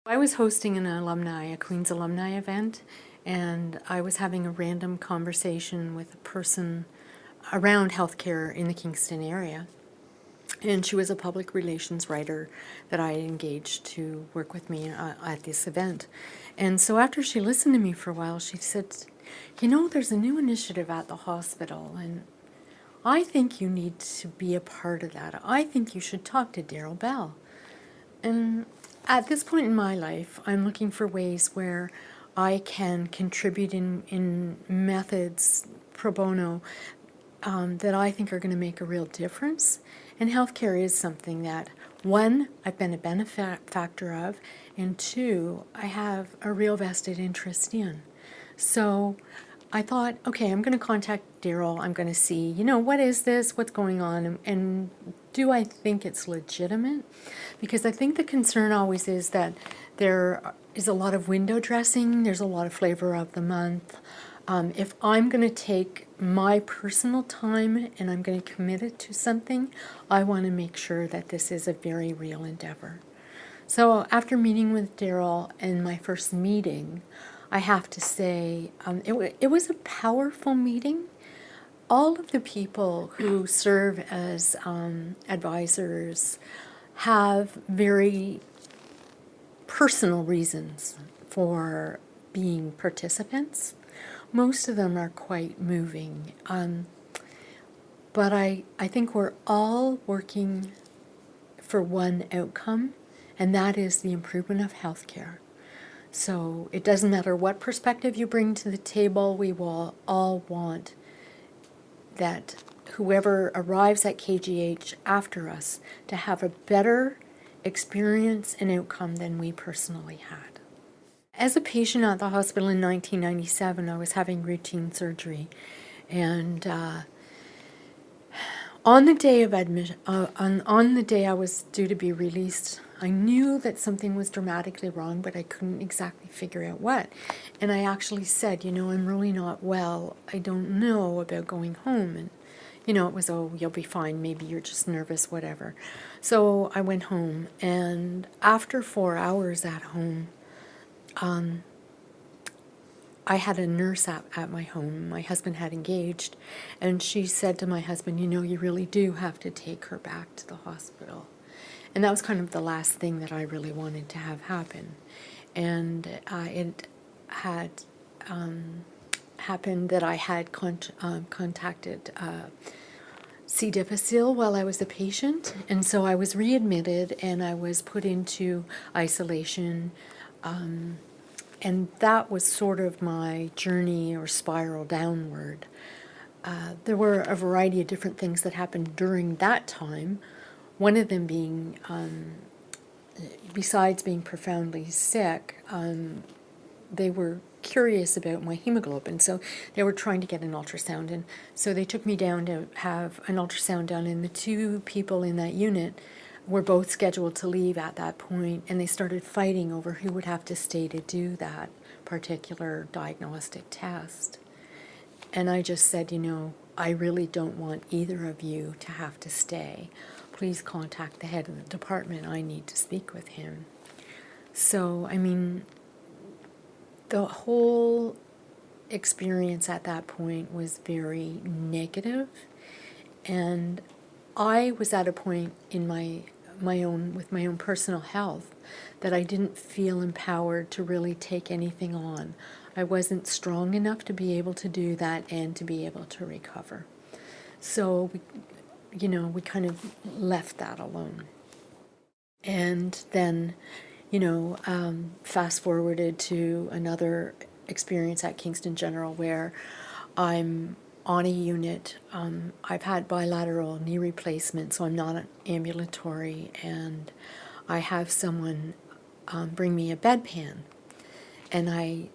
I was hosting a Queen's alumni event, and I was having a random conversation with a person around healthcare in the Kingston area. And she was a public relations writer that I engaged to work with me at this event. And so after she listened to me for a while, she said, there's a new initiative at the hospital, and I think you need to be a part of that. I think you should talk to Daryl Bell. And at this point in my life, I'm looking for ways where I can contribute in methods pro bono that I think are going to make a real difference. And healthcare is something that, one, I've been a benefactor of, and two, I have a real vested interest in. So I thought, okay, I'm going to contact Daryl. I'm going to see, what is this? What's going on? And do I think it's legitimate? Because I think the concern always is that there is a lot of window dressing. There's a lot of flavor of the month. If I'm going to take my personal time and I'm going to commit it to something, I want to make sure that this is a very real endeavor. So after meeting with Daryl in my first meeting, I have to say it was a powerful meeting. All of the people who serve as advisors have very personal reasons for being participants. Most of them are quite moving. But I think we're all working for one outcome, and that is the improvement of healthcare. So it doesn't matter what perspective you bring to the table, we will all want that whoever arrives at KGH after us to have a better experience and outcome than we personally had. As a patient at the hospital in 1997, I was having routine surgery, and on the day of admission, on the day I was due to be released, I knew that something was dramatically wrong, but I couldn't exactly figure out what. And I actually said, I'm really not well. I don't know about going home. And, it was, oh, you'll be fine. Maybe you're just nervous, whatever. So I went home. And after 4 hours at home, I had a nurse at my home. My husband had engaged. And she said to my husband, you really do have to take her back to the hospital. And that was kind of the last thing that I really wanted to have happen. And it had happened that I had contacted C. difficile while I was a patient. And so I was readmitted and I was put into isolation. And that was sort of my journey or spiral downward. There were a variety of different things that happened during that time. One of them being, besides being profoundly sick, they were curious about my hemoglobin, so they were trying to get an ultrasound, and so they took me down to have an ultrasound done, and the two people in that unit were both scheduled to leave at that point, and they started fighting over who would have to stay to do that particular diagnostic test. And I just said, I really don't want either of you to have to stay. Please contact the head of the department. I need to speak with him. So, the whole experience at that point was very negative, and I was at a point in my own personal health that I didn't feel empowered to really take anything on. I wasn't strong enough to be able to do that and to be able to recover. So we kind of left that alone. And then, fast forwarded to another experience at Kingston General where I'm on a unit. I've had bilateral knee replacement, so I'm not ambulatory, and I have someone bring me a bedpan. And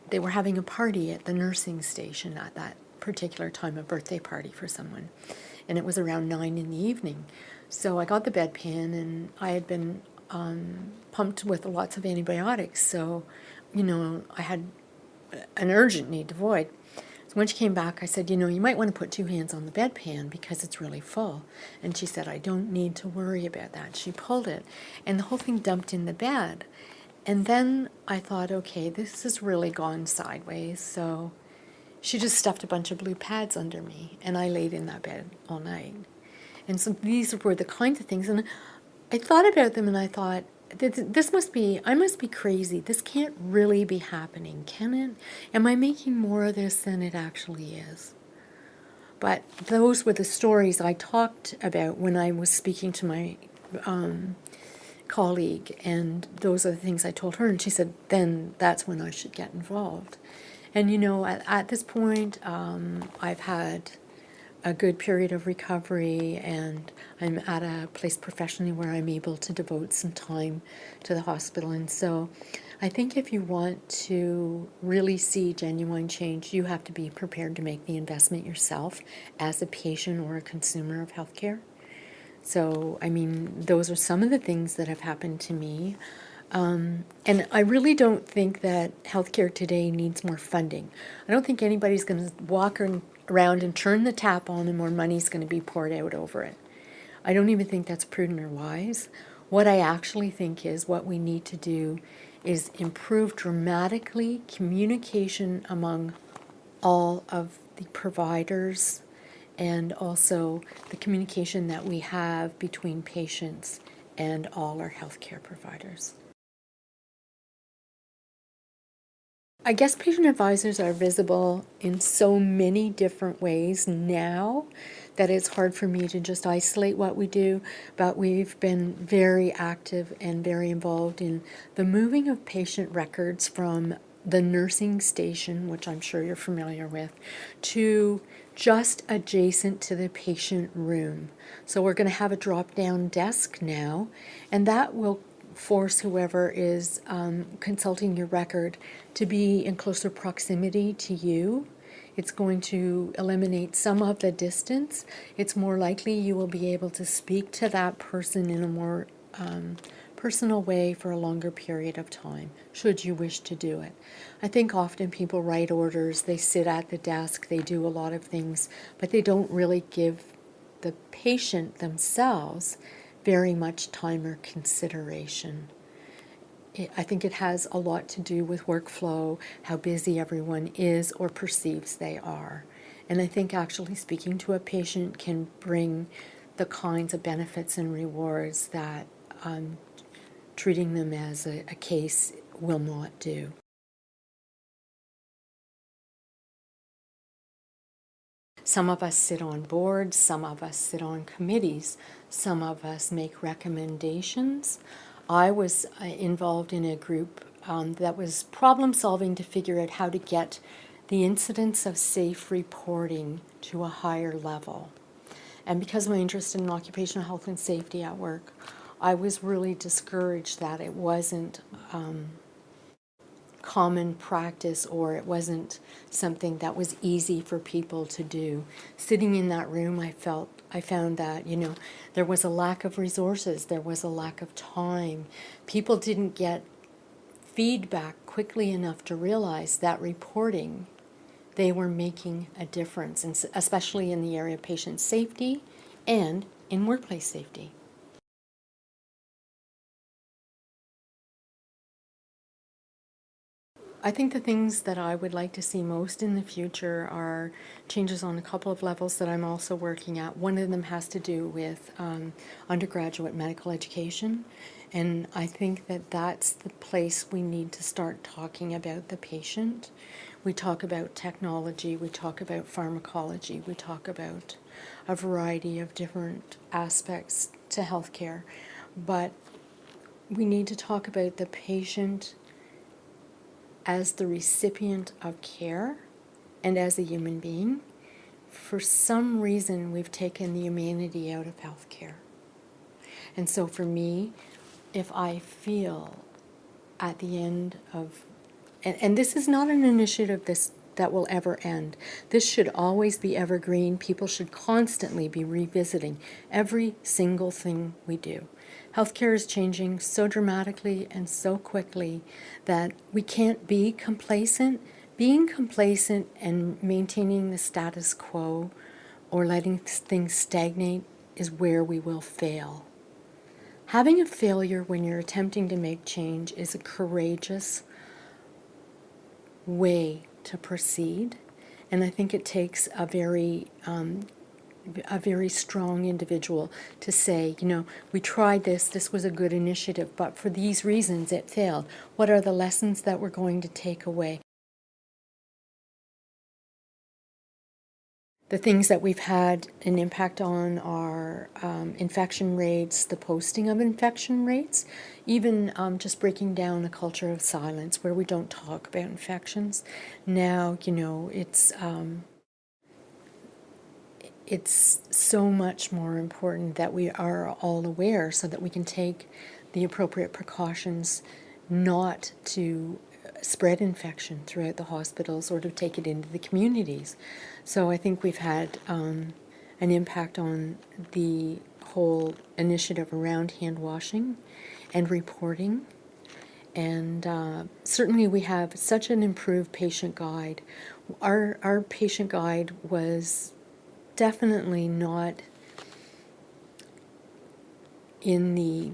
they were having a party at the nursing station at that particular time, a birthday party for someone. And it was around 9 in the evening. So I got the bedpan, and I had been pumped with lots of antibiotics. So, I had an urgent need to void. So when she came back, I said, you might want to put 2 hands on the bedpan because it's really full. And she said, I don't need to worry about that. She pulled it, and the whole thing dumped in the bed. And then I thought, okay, this has really gone sideways. So she just stuffed a bunch of blue pads under me, and I laid in that bed all night. And so these were the kinds of things. And I thought about them and I thought, I must be crazy. This can't really be happening, can it? Am I making more of this than it actually is? But those were the stories I talked about when I was speaking to my colleague, and those are the things I told her, and she said, then that's when I should get involved. And at this point, I've had a good period of recovery, and I'm at a place professionally where I'm able to devote some time to the hospital. And so I think if you want to really see genuine change, you have to be prepared to make the investment yourself as a patient or a consumer of healthcare. So, I mean, those are some of the things that have happened to me. And I really don't think that healthcare today needs more funding. I don't think anybody's going to walk around and turn the tap on and more money's going to be poured out over it. I don't even think that's prudent or wise. What I actually think is what we need to do is improve dramatically communication among all of the providers, and also the communication that we have between patients and all our healthcare providers. I guess patient advisors are visible in so many different ways now that it's hard for me to just isolate what we do, but we've been very active and very involved in the moving of patient records from the nursing station, which I'm sure you're familiar with, to just adjacent to the patient room. So we're going to have a drop-down desk now, and that will force whoever is consulting your record to be in closer proximity to you. It's going to eliminate some of the distance. It's more likely you will be able to speak to that person in a more personal way for a longer period of time, should you wish to do it. I think often people write orders, they sit at the desk, they do a lot of things, but they don't really give the patient themselves very much time or consideration. I think it has a lot to do with workflow, how busy everyone is or perceives they are. And I think actually speaking to a patient can bring the kinds of benefits and rewards that treating them as a case will not do. Some of us sit on boards, some of us sit on committees, some of us make recommendations. I was involved in a group that was problem solving to figure out how to get the incidence of safe reporting to a higher level. And because of my interest in occupational health and safety at work, I was really discouraged that it wasn't common practice, or it wasn't something that was easy for people to do. Sitting in that room, I found that, there was a lack of resources, there was a lack of time. People didn't get feedback quickly enough to realize that reporting, they were making a difference, and especially in the area of patient safety and in workplace safety. I think the things that I would like to see most in the future are changes on a couple of levels that I'm also working at. One of them has to do with undergraduate medical education, and I think that that's the place we need to start talking about the patient. We talk about technology, we talk about pharmacology, we talk about a variety of different aspects to healthcare, but we need to talk about the patient as the recipient of care and as a human being. For some reason, we've taken the humanity out of healthcare. And so for me, if I feel at the end of, and this is not an initiative that will ever end. This should always be evergreen. People should constantly be revisiting every single thing we do. Healthcare is changing so dramatically and so quickly that we can't be complacent. Being complacent and maintaining the status quo or letting things stagnate is where we will fail. Having a failure when you're attempting to make change is a courageous way to proceed, and I think it takes a very strong individual to say, we tried this was a good initiative, but for these reasons it failed. What are the lessons that we're going to take away? The things that we've had an impact on are infection rates, the posting of infection rates, even just breaking down a culture of silence where we don't talk about infections. Now, it's so much more important that we are all aware so that we can take the appropriate precautions not to spread infection throughout the hospitals or to take it into the communities. So I think we've had an impact on the whole initiative around hand washing and reporting. And certainly we have such an improved patient guide. Our patient guide was definitely not in the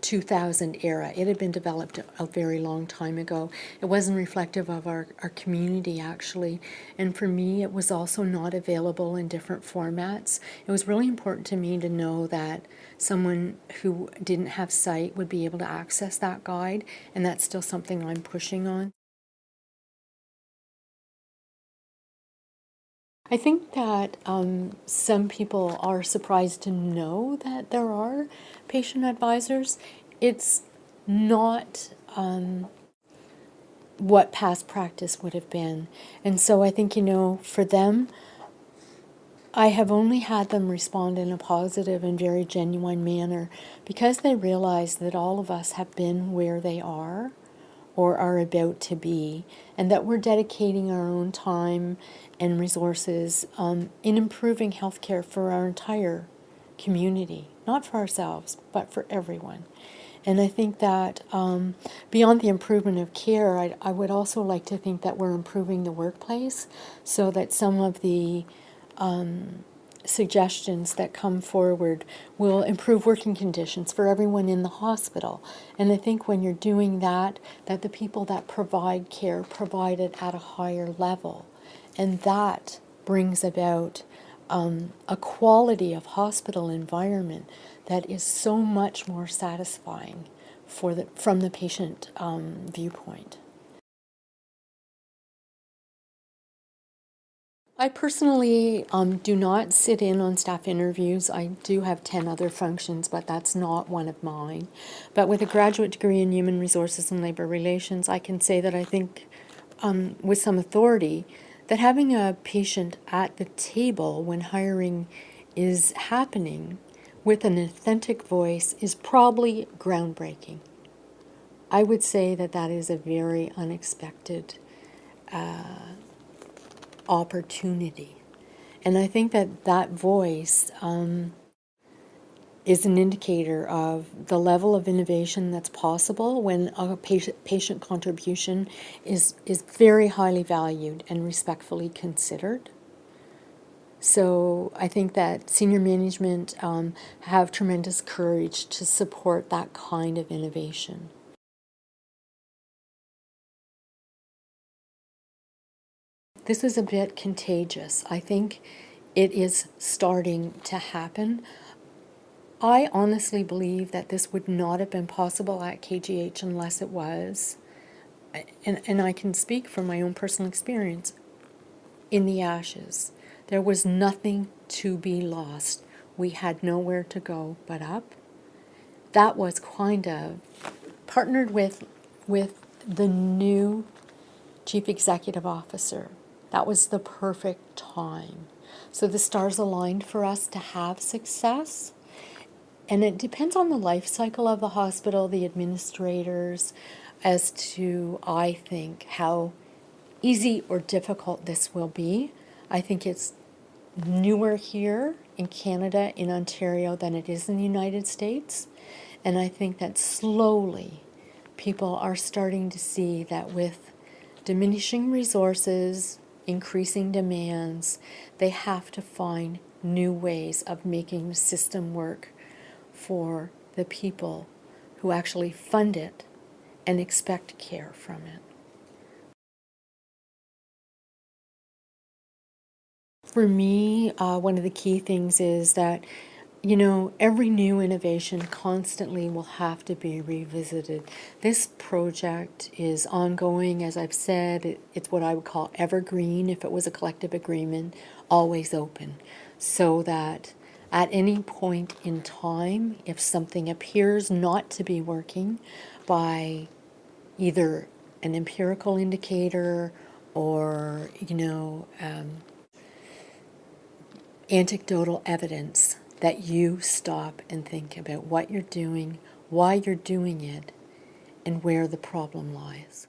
2000 era. It had been developed a very long time ago. It wasn't reflective of our community, actually. And for me, it was also not available in different formats. It was really important to me to know that someone who didn't have sight would be able to access that guide, and that's still something I'm pushing on. I think that some people are surprised to know that there are patient advisors. It's not what past practice would have been. And so I think, for them, I have only had them respond in a positive and very genuine manner because they realize that all of us have been where they are or are about to be, and that we're dedicating our own time and resources in improving healthcare for our entire community, not for ourselves, but for everyone. And I think that beyond the improvement of care, I would also like to think that we're improving the workplace so that some of the suggestions that come forward will improve working conditions for everyone in the hospital. And I think when you're doing that the people that provide care provide it at a higher level. And that brings about a quality of hospital environment that is so much more satisfying from the patient viewpoint. I personally do not sit in on staff interviews. I do have 10 other functions, but that's not one of mine. But with a graduate degree in human resources and labor relations, I can say that I think with some authority that having a patient at the table when hiring is happening with an authentic voice is probably groundbreaking. I would say that that is a very unexpected opportunity. And I think that that voice is an indicator of the level of innovation that's possible when a patient contribution is very highly valued and respectfully considered. So I think that senior management have tremendous courage to support that kind of innovation. This is a bit contagious. I think it is starting to happen. I honestly believe that this would not have been possible at KGH unless it was, and I can speak from my own personal experience, in the ashes. There was nothing to be lost. We had nowhere to go but up. That was kind of partnered with the new chief executive officer. That was the perfect time. So the stars aligned for us to have success. And it depends on the life cycle of the hospital, the administrators, as to, I think, how easy or difficult this will be. I think it's newer here in Canada, in Ontario, than it is in the United States. And I think that slowly people are starting to see that with diminishing resources, increasing demands, they have to find new ways of making the system work for the people who actually fund it and expect care from it. For me, one of the key things is that, every new innovation constantly will have to be revisited. This project is ongoing, as I've said. It's what I would call evergreen, if it was a collective agreement, always open, so that at any point in time, if something appears not to be working by either an empirical indicator or, anecdotal evidence, that you stop and think about what you're doing, why you're doing it, and where the problem lies.